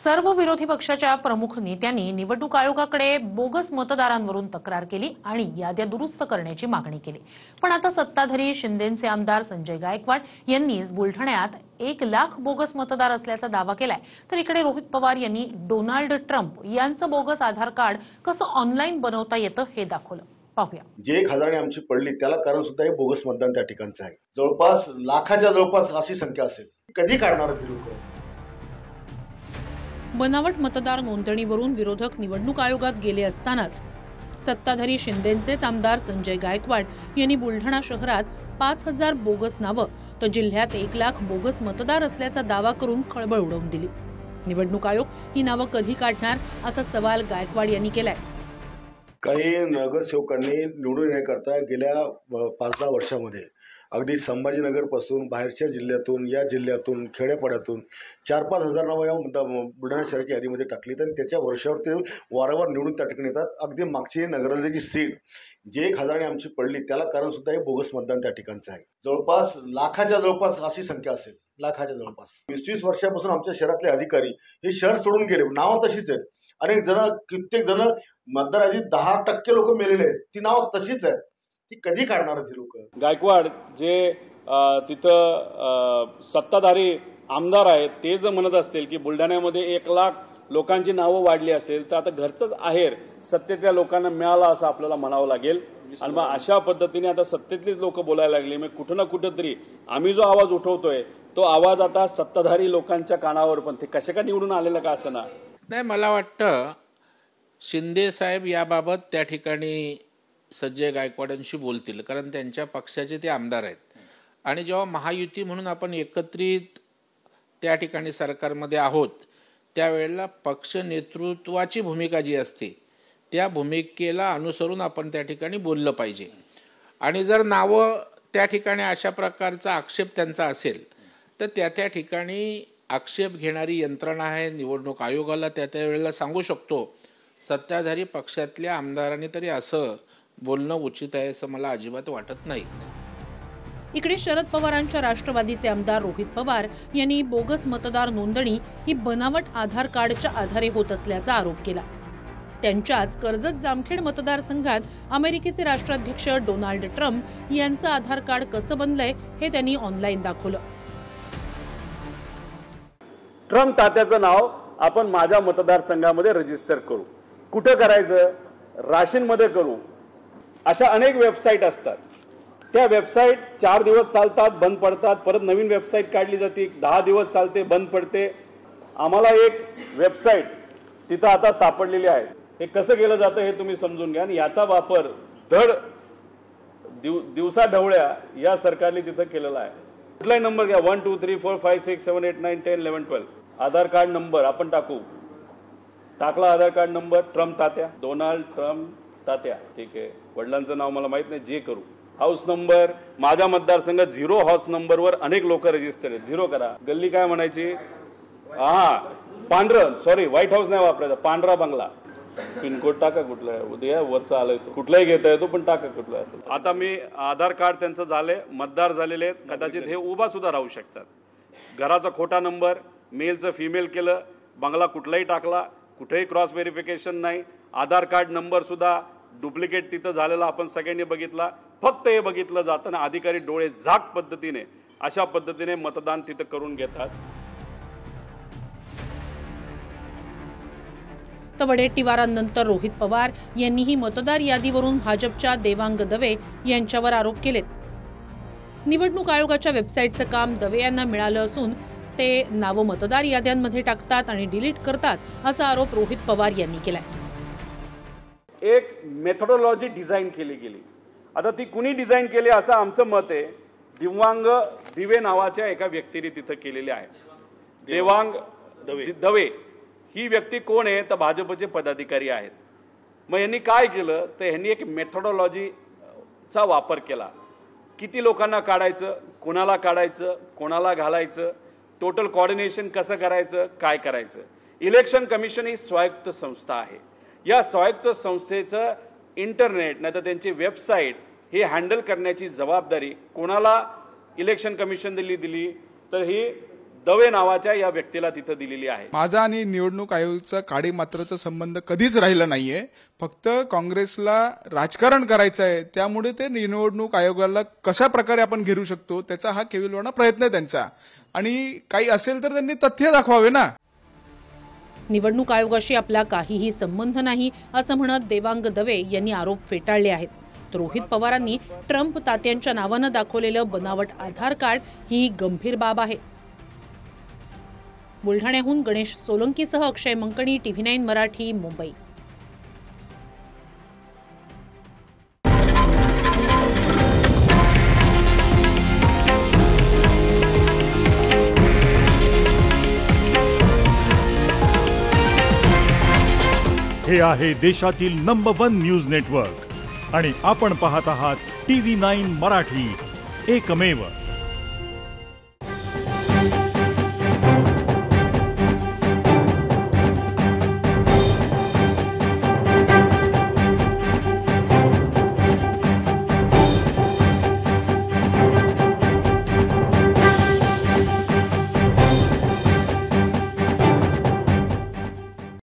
सर्व विरोधी पक्षाच्या प्रमुख नेत्यांनी निवडणूक आयोगाकडे बोगस मतदारांवरून तक्रार केली आणि याद्या दुरुस्त करण्याची मागणी केली। पण आता सत्ताधारी शिंदेचे आमदार संजय गायकवाड यांनीच बुलढाण्यात 1,00,000 बोगस मतदार असल्याचा दावा केलाय। तर इकडे रोहित पवार यांनी डोनाल्ड ट्रम्प यांचं बोगस आधार कार्ड कसं ऑनलाईन बनवता येतं हे दाखवलं। पाहूया। जे खजाने आमची पडली त्याला कारण सुद्धा हे बोगस मतदान त्या ठिकाणचं आहे। जवळपास लाखाच्या जवळपास अशी संख्या असेल। कधी काढणार ते लोक? बनावट मतदार नोंदणीवरून विरोधक निवडणूक आयोगात गेले असतानाच सत्ताधारी शिंदेचेच आमदार संजय गायकवाड यांनी बुलढाणा शहरात 5,000 बोगस नावं तर जिल्ह्यात 1,00,000 बोगस मतदार असल्याचा दावा करून खळबळ उडवून दिली। निवडणूक आयोग ही नावं कधी काढणार असा सवाल गायकवाड यांनी केलाय। काही नगरसेवकांनी निवडून येण्याकरता गेल्या 5-10 वर्षामध्ये अगदी संभाजीनगर पासून बाहेरच्या जिल्ह्यातून या जिल्ह्यातून खेड्यापाड्यातून 4-5 हजार नावं या बुलढाणा शहराच्या यादीमध्ये टाकली आणि त्याच्या वर्षावर ते वारंवार निवडून त्या ठिकाणी येतात। अगदी मागची नगराध्यक्षाची सीट जे खजाने आमची पडली त्याला कारण सुद्धा हे बोगस मतदान त्या ठिकाणचं आहे। जवळपास लाखाच्या जवळपास अशी संख्या असेल। लाखाच्या जवळपास 20-20 वर्षापासून आमच्या शहरातले अधिकारी हे शहर सोडून गेले। नावं तशीच आहेत। अनेक जण कित्येक जण मतदार यादीत 10% लोक मेलेले आहेत। ती नाव तशीच आहेत। ती कधी काढणार आहेत लोक? गायकवाड जे तिथं सत्ताधारी आमदार आहेत ते जर म्हणत असतील की बुलढाण्यामध्ये 1,00,000 लोकांची नावं वाढली असेल तर आता घरचंच आहेर सत्तेतल्या लोकांना मिळाला असं आपल्याला म्हणावं लागेल। आणि मग अशा पद्धतीने आता सत्तेतलीच लोक बोलायला लागली। मग कुठं ना कुठं तरी आम्ही जो आवाज उठवतोय तो आवाज आता सत्ताधारी लोकांच्या कानावर पण ते कशा का निवडून आलेलं का असं ना नाही। मला वाटतं शिंदे साहेब याबाबत त्या ठिकाणी संजय गायकवाडांशी बोलतील, कारण त्यांच्या पक्षाचे ते आमदार आहेत। आणि जेव्हा महायुती म्हणून आपण एकत्रित त्या ठिकाणी सरकारमध्ये आहोत त्यावेळेला पक्ष नेतृत्वाची भूमिका जी असते त्या भूमिकेला अनुसरून आपण त्या ठिकाणी बोललं पाहिजे। आणि जर नावं त्या ठिकाणी अशा प्रकारचा आक्षेप त्यांचा असेल तर त्या ठिकाणी आक्षेप घेणारी यंत्रणा आहे निवडणूक आयोगाला त्या वेळेला सांगू शकतो। सत्ताधारी पक्षातल्या आमदारांनी तरी असं बोलणं उचित आहे असं मला अजिबात वाटत नाही। इकडे शरद पवारांच्या राष्ट्रवादीचे आमदार रोहित पवार यांनी बोगस मतदार नोंदणी ही बनावट आधार कार्डच्या आधारे होत असल्याचा आरोप केला। त्यांच्याच कर्जत जामखेड मतदारसंघात अमेरिकेचे राष्ट्राध्यक्ष डोनाल्ड ट्रम्प यांचं आधार कार्ड कसं बनलंय हे त्यांनी ऑनलाईन दाखवलं। ट्रम्प तात्याचं नाव आपण माझ्या मतदारसंघामध्ये रजिस्टर करू। कुठं करायचं? राशीनमध्ये करू। अशा अनेक वेबसाईट असतात। त्या वेबसाईट 4 दिवस चालतात, बंद पडतात, परत नवीन वेबसाईट काढली जाते, 10 दिवस चालते, बंद पडते। आम्हाला एक वेबसाईट तिथं आता सापडलेली आहे। हे कसं केलं जातं हे तुम्ही समजून घ्या। आणि याचा वापर धड दिवसा ढवळ्या या सरकारने तिथं केलेला आहे। कुठलाही नंबर घ्या, 1 2 3 4 5 6 7 8 9 10 11 12 आधार कार्ड नंबर आपण टाकू। टाकला आधार कार्ड नंबर, ट्रम्प तात्या, डोनाल्ड ट्रम्प तात्या, ठीक आहे। वडिलांचं नाव मला माहित नाही, जे करू। हाऊस नंबर, माझ्या मतदारसंघात 0 हाऊस नंबरवर अनेक लोक रजिस्टर आहेत, 0 करा। गल्ली काय म्हणायची? पांढरं, सॉरी व्हाईट हाऊस नाही वापरायचा, पांढरा बंगला। पिनकोड टाका कुठला आहे, उद्या वरचा आलाय तो कुठलाही घेता येतो पण टाका कुठला असेल। आता मी आधार कार्ड त्यांचं झाले, मतदार झालेले आहेत, कदाचित हे उभा सुद्धा राहू शकतात। घराचा खोटा नंबर, मेलचं फिमेल केलं, बंगला कुठलाही टाकला, कुठेही क्रॉस व्हेरिफिकेशन नाही। आधार कार्ड नंबर सुद्धा डुप्लिकेट तिथं झालेला आपण सगळ्यांनी बघितला। फक्त हे बघितलं जातं ना अधिकारी डोळे झाक पद्धतीने अशा पद्धतीने मतदान तिथं करून घेतात। तर वडेट्टीवारांनंतर रोहित पवार यांनीही मतदार यादीवरून भाजपच्या देवांग दवे यांच्यावर आरोप केलेत। निवडणूक आयोगाच्या वेबसाईटचं काम दवे यांना मिळालं असून ते नावं मतदार याद्यांमध्ये टाकतात आणि डिलीट करतात असा आरोप रोहित पवार यांनी केलाय। एक मेथोडॉलॉजी डिझाईन केली गेली। आता ती कुणी डिझाईन केली असं आमचं मत आहे। देवांग दिवे नावाच्या एका व्यक्तीने तिथं केलेली आहे। देवांग दवे ही व्यक्ती कोण आहे तर भाजपचे पदाधिकारी आहेत। मग यांनी काय केलं तर यांनी एक मेथोडॉलॉजीचा वापर केला। किती लोकांना काढायचं, कोणाला काढायचं, कोणाला घालायचं, टोटल कोऑर्डिनेशन कसं करायचं, काय करायचं। इलेक्शन कमिशन ही स्वायत्त संस्था आहे। या स्वायत्त संस्थेचं इंटरनेट नाही तर त्यांची वेबसाईट हे हँडल करण्याची जबाबदारी कोणाला इलेक्शन कमिशन दिली तर ही दवे नावाच्या या व्यक्तीला तिथं दिलेली आहे. माझा आणि निवडणूक आयोगाचा काडीमात्राचा संबंध कधीच राहिला नाहीये. फक्त काँग्रेसला राजकारण करायचं आहे, त्यामुळे ते निवडणूक आयोगाला कशा प्रकारे आपण घेरू शकतो त्याचा हा केविलवाणा प्रयत्न आहे त्यांचा. आणि काही असेल तर त्यांनी तथ्य दाखवावे ना. निवडणूक आयोगाशी आपला काहीही संबंध नाही असं म्हणत देवांग दवे यांनी आरोप फेटाळले आहेत. तर रोहित पवारांनी ट्रम्प तात्यांच्या नावानं दाखवलेलं बनावट आधार कार्ड ही गंभीर बाब आहे. बुलढाण्याहून गणेश सोलंकीसह अक्षय मंकणी, TV9 मराठी, मुंबई. हे आहे देशातील नंबर 1 न्यूज नेटवर्क आणि आपण पाहत आहात TV9 मराठी, एकमेव.